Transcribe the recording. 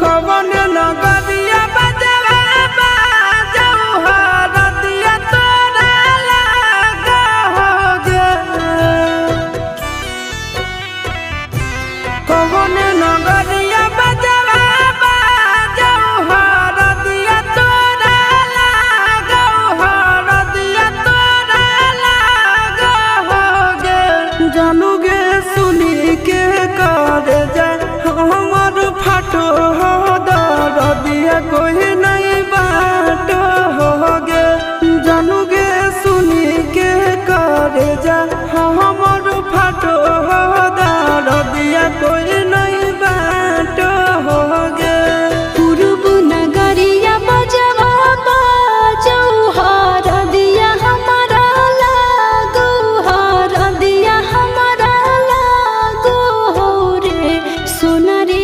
कवन नगरिया बजवा बाजऊ हरदिया तोरा लागोगे। कवन नगरिया बजवा बाजऊ हरदिया तोरा लागो हरदिया तोरा लागोगे। जानूगे सुनी के कर जा हमर फाटो हो दरदिया कोई नहीं बाटो होगे। जानूगे सुनी के कर जा हमर फाटो हो दरदिया कोई